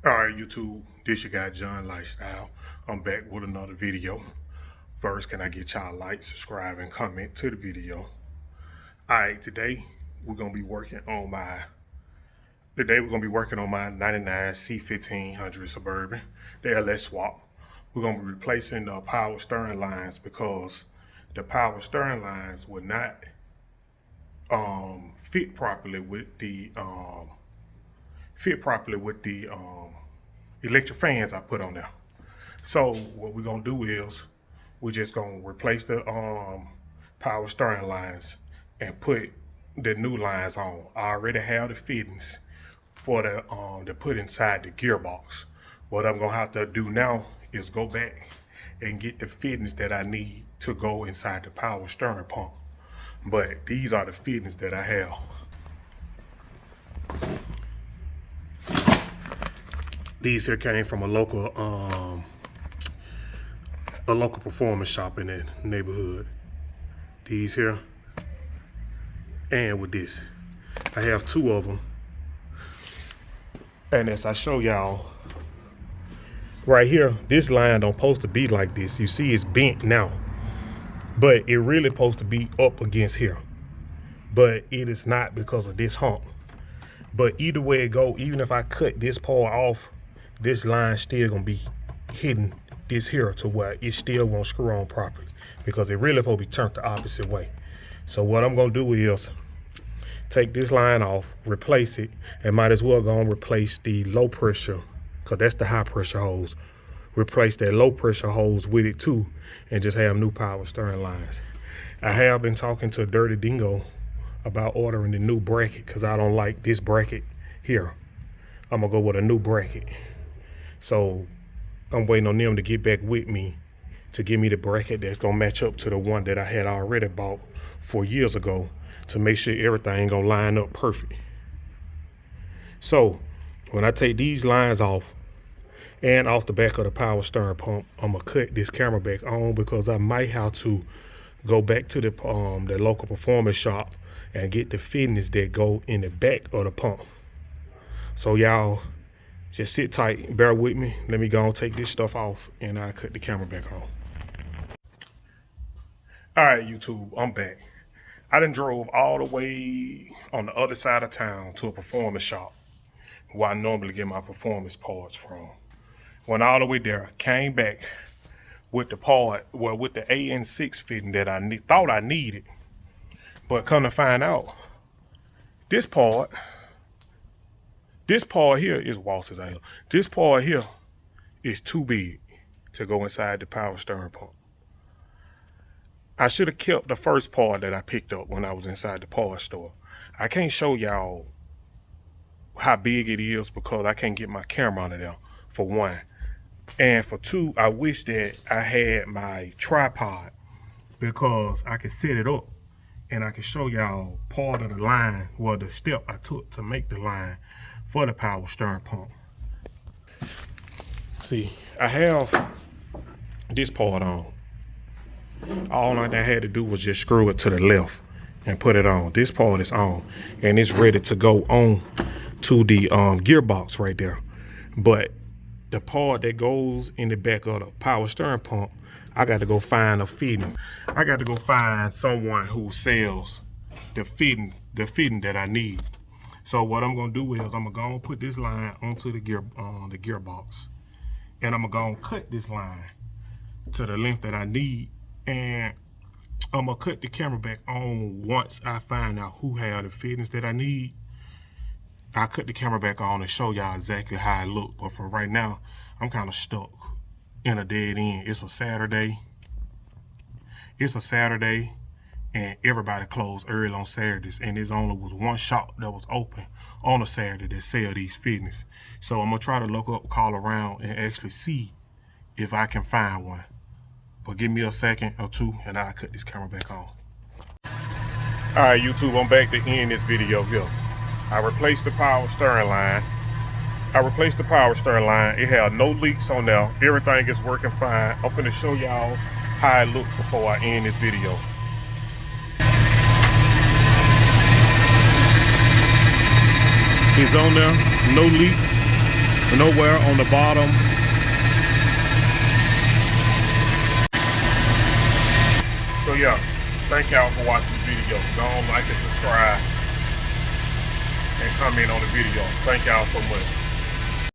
Alright, YouTube, this your guy John Lifestyle. I'm back with another video. First, can I get y'all like, subscribe, and comment to the video? Alright, today we're gonna be working on my 99 C1500 Suburban, the LS swap. We're gonna be replacing the power steering lines because the power steering lines would not fit properly with the electric fans I put on there. So what we're gonna do is we're just gonna replace the power steering lines and put the new lines on. I already have the fittings for the to put inside the gearbox. What I'm gonna have to do now is go back and get the fittings that I need to go inside the power steering pump. But these are the fittings that I have. These here came from a local performance shop in the neighborhood. These here, and with this, I have two of them. And as I show y'all, right here, this line don't supposed to be like this. You see it's bent now, but it really supposed to be up against here. But it is not because of this hump. But either way it go, even if I cut this part off, this line still gonna be hitting this here to where it still won't screw on properly because it really supposed to be turned the opposite way. So what I'm gonna do is take this line off, replace it, and might as well go and replace the low pressure, because that's the high pressure hose. Replace that low pressure hose with it too, and just have new power steering lines. I have been talking to Dirty Dingo about ordering the new bracket because I don't like this bracket here. I'm gonna go with a new bracket. So I'm waiting on them to get back with me to give me the bracket that's gonna match up to the one that I had already bought 4 years ago to make sure everything gonna line up perfect. So when I take these lines off and off the back of the power steering pump, I'm gonna cut this camera back on because I might have to go back to the local performance shop and get the fittings that go in the back of the pump. So y'all just sit tight, bear with me. Let me go and take this stuff off and I'll cut the camera back on. All right, YouTube, I'm back. I done drove all the way on the other side of town to a performance shop where I normally get my performance parts from. Went all the way there, came back with the part, well, with the AN6 fitting that I thought I needed. But come to find out, this part here is Waltz's ale. This part here is too big to go inside the power steering pump. I should have kept the first part that I picked up when I was inside the part store. I can't show y'all how big it is because I can't get my camera under there, for one. And for two, I wish that I had my tripod because I could set it up and I can show y'all part of the line, well, the step I took to make the line for the power steering pump. See, I have this part on. All I had to do was just screw it to the left and put it on. This part is on and it's ready to go on to the gearbox right there. But the part that goes in the back of the power steering pump, I got to go find a fitting. I got to go find someone who sells the fitting that I need. So what I'm gonna do is I'm gonna go and put this line onto the gearbox, and I'm gonna go and cut this line to the length that I need, and I'm gonna cut the camera back on once I find out who have the fittings that I need. I cut the camera back on and show y'all exactly how it look. But for right now, I'm kind of stuck in a dead end. It's a Saturday. And everybody closed early on Saturdays. And there's only was one shop that was open on a Saturday that sell these fittings. So I'm gonna try to look up, call around, and actually see if I can find one. But give me a second or two and I'll cut this camera back on. All right, YouTube, I'm back to end this video here. I replaced the power steering line. It had no leaks on there. Everything is working fine. I'm finna show y'all how it looked before I end this video. It's on there, no leaks. nowhere on the bottom. So yeah, thank y'all for watching the video. Don't like and subscribe and comment on the video. Thank y'all so much.